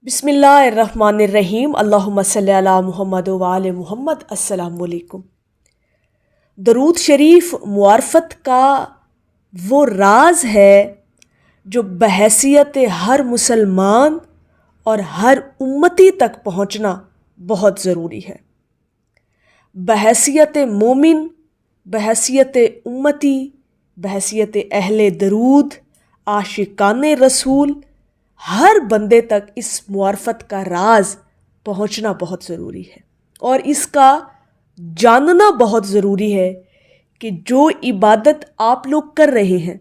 بسم اللہ الرحمن الرحیم، اللہم صلی علی محمد و آل محمد۔ السلام علیکم۔ درود شریف معرفت کا وہ راز ہے جو بحیثیت ہر مسلمان اور ہر امتی تک پہنچنا بہت ضروری ہے۔ بحیثیت مومن، بحیثیت امتی، بحیثیت اہل درود، عاشقان رسول، ہر بندے تک اس معرفت کا راز پہنچنا بہت ضروری ہے، اور اس کا جاننا بہت ضروری ہے کہ جو عبادت آپ لوگ کر رہے ہیں،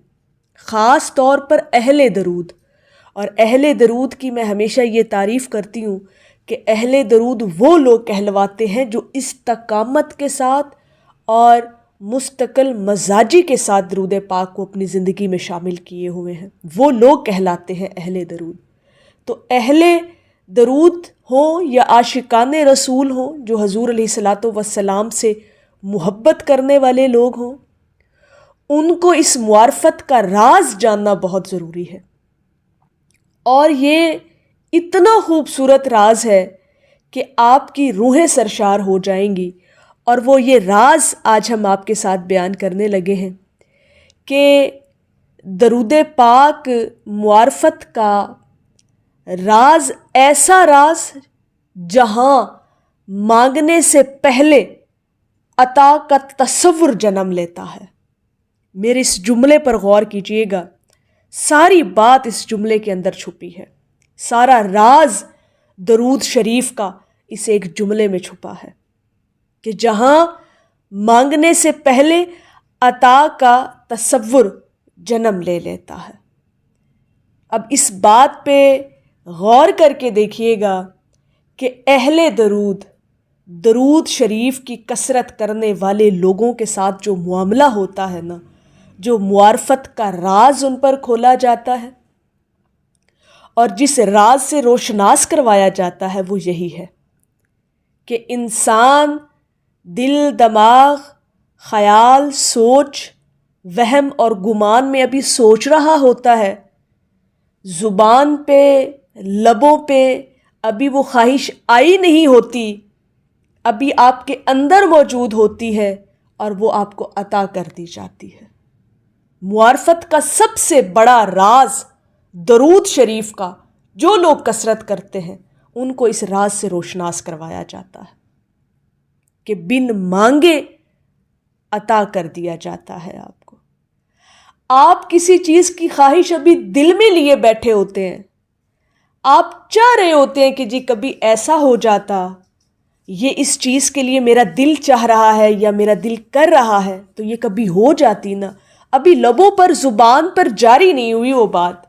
خاص طور پر اہل درود، اور اہل درود کی میں ہمیشہ یہ تعریف کرتی ہوں کہ اہل درود وہ لوگ کہلواتے ہیں جو استقامت کے ساتھ اور مستقل مزاجی کے ساتھ درود پاک کو اپنی زندگی میں شامل کیے ہوئے ہیں، وہ لوگ کہلاتے ہیں اہل درود۔ تو اہل درود ہوں یا عاشقان رسول ہوں، جو حضور علیہ الصلاۃ والسلام سے محبت کرنے والے لوگ ہوں، ان کو اس معرفت کا راز جاننا بہت ضروری ہے، اور یہ اتنا خوبصورت راز ہے کہ آپ کی روحیں سرشار ہو جائیں گی۔ اور وہ یہ راز آج ہم آپ کے ساتھ بیان کرنے لگے ہیں کہ درود پاک معرفت کا راز ایسا راز جہاں مانگنے سے پہلے عطا کا تصور جنم لیتا ہے۔ میرے اس جملے پر غور کیجئے گا، ساری بات اس جملے کے اندر چھپی ہے، سارا راز درود شریف کا اس ایک جملے میں چھپا ہے کہ جہاں مانگنے سے پہلے عطا کا تصور جنم لے لیتا ہے۔ اب اس بات پہ غور کر کے دیکھیے گا کہ اہل درود، درود شریف کی کثرت کرنے والے لوگوں کے ساتھ جو معاملہ ہوتا ہے نا، جو معرفت کا راز ان پر کھولا جاتا ہے اور جس راز سے روشناس کروایا جاتا ہے، وہ یہی ہے کہ انسان دل، دماغ، خیال، سوچ، وہم اور گمان میں ابھی سوچ رہا ہوتا ہے، زبان پہ، لبوں پہ ابھی وہ خواہش آئی نہیں ہوتی، ابھی آپ کے اندر موجود ہوتی ہے اور وہ آپ کو عطا کر دی جاتی ہے۔ معرفت کا سب سے بڑا راز درود شریف کا جو لوگ کثرت کرتے ہیں، ان کو اس راز سے روشناس کروایا جاتا ہے کہ بن مانگے عطا کر دیا جاتا ہے آپ کو۔ آپ کسی چیز کی خواہش ابھی دل میں لیے بیٹھے ہوتے ہیں، آپ چاہ رہے ہوتے ہیں کہ جی کبھی ایسا ہو جاتا، یہ اس چیز کے لیے میرا دل چاہ رہا ہے یا میرا دل کر رہا ہے تو یہ کبھی ہو جاتی نا، ابھی لبوں پر، زبان پر جاری نہیں ہوئی وہ بات،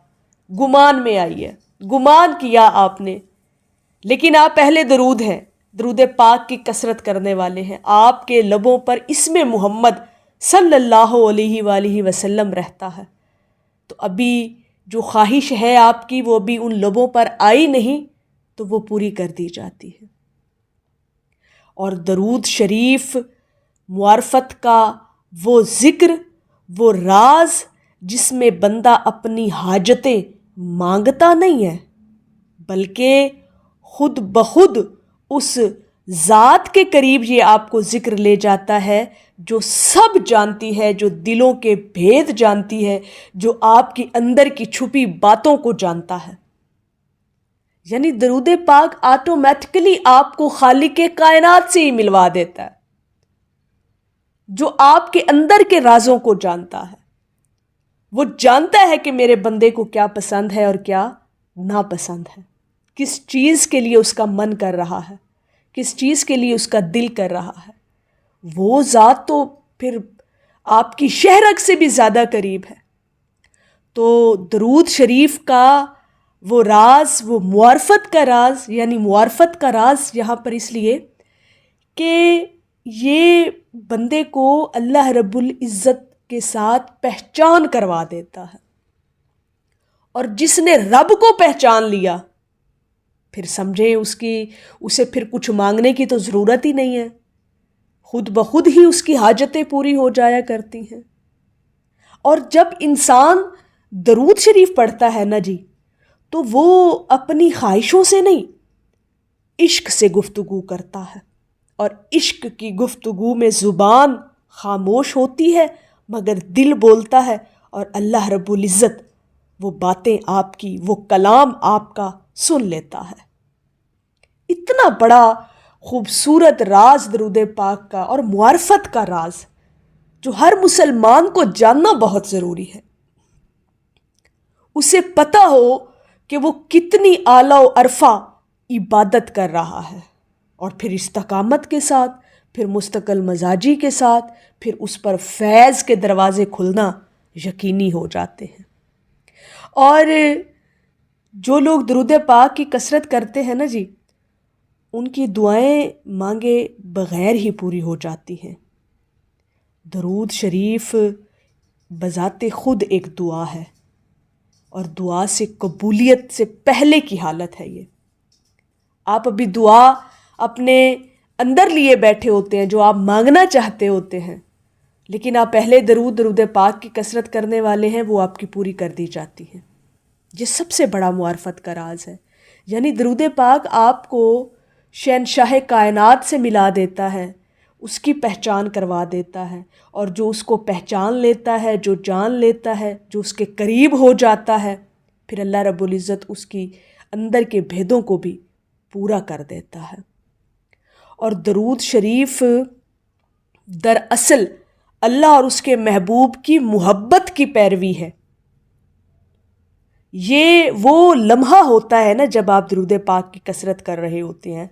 گمان میں آئی ہے، گمان کیا آپ نے، لیکن آپ اہل درود ہیں، درود پاک کی کثرت کرنے والے ہیں، آپ کے لبوں پر اسم محمد صلی اللہ علیہ وآلہ وسلم رہتا ہے، تو ابھی جو خواہش ہے آپ کی وہ ابھی ان لبوں پر آئی نہیں، تو وہ پوری کر دی جاتی ہے۔ اور درود شریف معرفت کا وہ ذکر، وہ راز جس میں بندہ اپنی حاجتیں مانگتا نہیں ہے، بلکہ خود بخود اس ذات کے قریب یہ آپ کو ذکر لے جاتا ہے جو سب جانتی ہے، جو دلوں کے بھید جانتی ہے، جو آپ کے اندر کی چھپی باتوں کو جانتا ہے۔ یعنی درود پاک آٹومیٹکلی آپ کو خالق کائنات سے ہی ملوا دیتا ہے، جو آپ کے اندر کے رازوں کو جانتا ہے۔ وہ جانتا ہے کہ میرے بندے کو کیا پسند ہے اور کیا ناپسند ہے، کس چیز کے لیے اس کا من کر رہا ہے، کس چیز کے لیے اس کا دل کر رہا ہے۔ وہ ذات تو پھر آپ کی شہرک سے بھی زیادہ قریب ہے۔ تو درود شریف کا وہ راز، وہ معرفت کا راز، یعنی معرفت کا راز یہاں پر اس لیے کہ یہ بندے کو اللہ رب العزت کے ساتھ پہچان کروا دیتا ہے، اور جس نے رب کو پہچان لیا پھر سمجھے اسے پھر کچھ مانگنے کی تو ضرورت ہی نہیں ہے، خود بخود ہی اس کی حاجتیں پوری ہو جایا کرتی ہیں۔ اور جب انسان درود شریف پڑھتا ہے نا جی، تو وہ اپنی خواہشوں سے نہیں، عشق سے گفتگو کرتا ہے، اور عشق کی گفتگو میں زبان خاموش ہوتی ہے مگر دل بولتا ہے، اور اللہ رب العزت وہ باتیں آپ کی، وہ کلام آپ کا سن لیتا ہے۔ اتنا بڑا خوبصورت راز درود پاک کا اور معرفت کا راز جو ہر مسلمان کو جاننا بہت ضروری ہے، اسے پتہ ہو کہ وہ کتنی اعلیٰ و عرفہ عبادت کر رہا ہے، اور پھر استقامت کے ساتھ، پھر مستقل مزاجی کے ساتھ، پھر اس پر فیض کے دروازے کھلنا یقینی ہو جاتے ہیں۔ اور جو لوگ درود پاک کی کثرت کرتے ہیں نا جی، ان کی دعائیں مانگے بغیر ہی پوری ہو جاتی ہیں۔ درود شریف بذات خود ایک دعا ہے، اور دعا سے قبولیت سے پہلے کی حالت ہے یہ۔ آپ ابھی دعا اپنے اندر لیے بیٹھے ہوتے ہیں جو آپ مانگنا چاہتے ہوتے ہیں، لیکن آپ پہلے درود پاک کی کثرت کرنے والے ہیں، وہ آپ کی پوری کر دی جاتی ہیں۔ یہ سب سے بڑا معرفت کا راز ہے، یعنی درود پاک آپ کو شہنشاہ کائنات سے ملا دیتا ہے، اس کی پہچان کروا دیتا ہے، اور جو اس کو پہچان لیتا ہے، جو جان لیتا ہے، جو اس کے قریب ہو جاتا ہے، پھر اللہ رب العزت اس کی اندر کے بھیدوں کو بھی پورا کر دیتا ہے۔ اور درود شریف دراصل اللہ اور اس کے محبوب کی محبت کی پیروی ہے۔ یہ وہ لمحہ ہوتا ہے نا جب آپ درود پاک کی کثرت کر رہے ہوتے ہیں،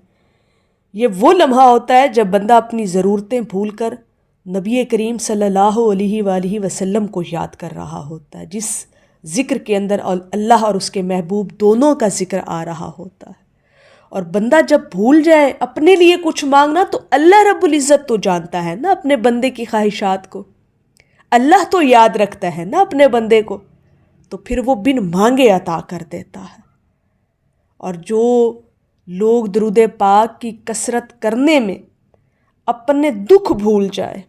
یہ وہ لمحہ ہوتا ہے جب بندہ اپنی ضرورتیں بھول کر نبی کریم صلی اللہ علیہ وآلہ وسلم کو یاد کر رہا ہوتا ہے، جس ذکر کے اندر اللہ اور اس کے محبوب دونوں کا ذکر آ رہا ہوتا ہے۔ اور بندہ جب بھول جائے اپنے لیے کچھ مانگنا، تو اللہ رب العزت تو جانتا ہے نا اپنے بندے کی خواہشات کو، اللہ تو یاد رکھتا ہے نا اپنے بندے کو، تو پھر وہ بن مانگے عطا کر دیتا ہے۔ اور جو لوگ درود پاک کی کثرت کرنے میں اپنے دکھ بھول جائے،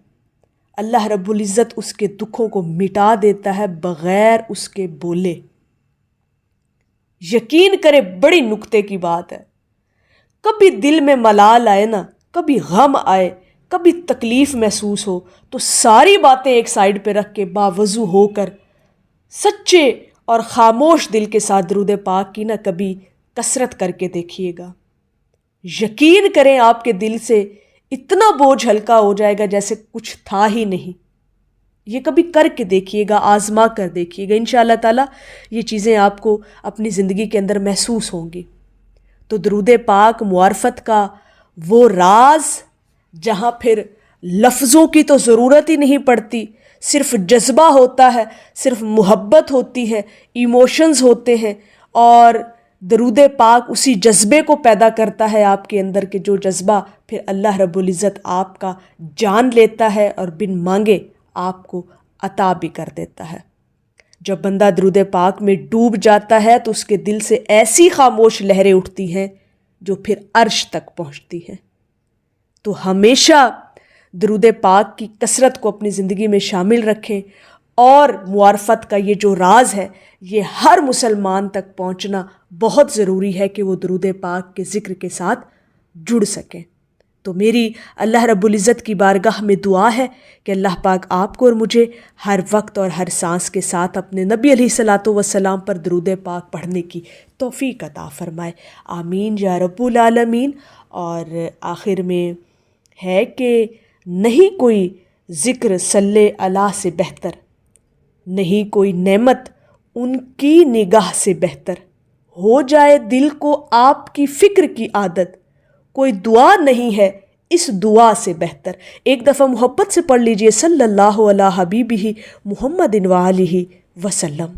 اللہ رب العزت اس کے دکھوں کو مٹا دیتا ہے بغیر اس کے بولے۔ یقین کرے، بڑی نکتے کی بات ہے، کبھی دل میں ملال آئے نا، کبھی غم آئے، کبھی تکلیف محسوس ہو، تو ساری باتیں ایک سائیڈ پہ رکھ کے باوضو ہو کر سچے اور خاموش دل کے ساتھ درود پاک کی نہ کبھی کثرت کر کے دیکھیے گا۔ یقین کریں آپ کے دل سے اتنا بوجھ ہلکا ہو جائے گا جیسے کچھ تھا ہی نہیں۔ یہ کبھی کر کے دیکھیے گا، آزما کر دیکھیے گا، انشاءاللہ تعالی یہ چیزیں آپ کو اپنی زندگی کے اندر محسوس ہوں گی۔ تو درود پاک معرفت کا وہ راز جہاں پھر لفظوں کی تو ضرورت ہی نہیں پڑتی، صرف جذبہ ہوتا ہے، صرف محبت ہوتی ہے، ایموشنز ہوتے ہیں، اور درود پاک اسی جذبے کو پیدا کرتا ہے آپ کے اندر، کہ جو جذبہ پھر اللہ رب العزت آپ کا جان لیتا ہے اور بن مانگے آپ کو عطا بھی کر دیتا ہے۔ جب بندہ درود پاک میں ڈوب جاتا ہے تو اس کے دل سے ایسی خاموش لہریں اٹھتی ہیں جو پھر عرش تک پہنچتی ہیں۔ تو ہمیشہ درود پاک کی کثرت کو اپنی زندگی میں شامل رکھیں، اور معرفت کا یہ جو راز ہے یہ ہر مسلمان تک پہنچنا بہت ضروری ہے کہ وہ درود پاک کے ذکر کے ساتھ جڑ سکیں۔ تو میری اللہ رب العزت کی بارگاہ میں دعا ہے کہ اللہ پاک آپ کو اور مجھے ہر وقت اور ہر سانس کے ساتھ اپنے نبی علیہ الصلاۃ والسلام پر درود پاک پڑھنے کی توفیق عطا فرمائے، آمین یا رب العالمین۔ اور آخر میں ہے کہ نہیں کوئی ذکر صلی اللہ سے بہتر، نہیں کوئی نعمت ان کی نگاہ سے بہتر، ہو جائے دل کو آپ کی فکر کی عادت، کوئی دعا نہیں ہے اس دعا سے بہتر۔ ایک دفعہ محبت سے پڑھ لیجئے، صلی اللہ علیہ حبیبہ محمد وآلہ وسلم۔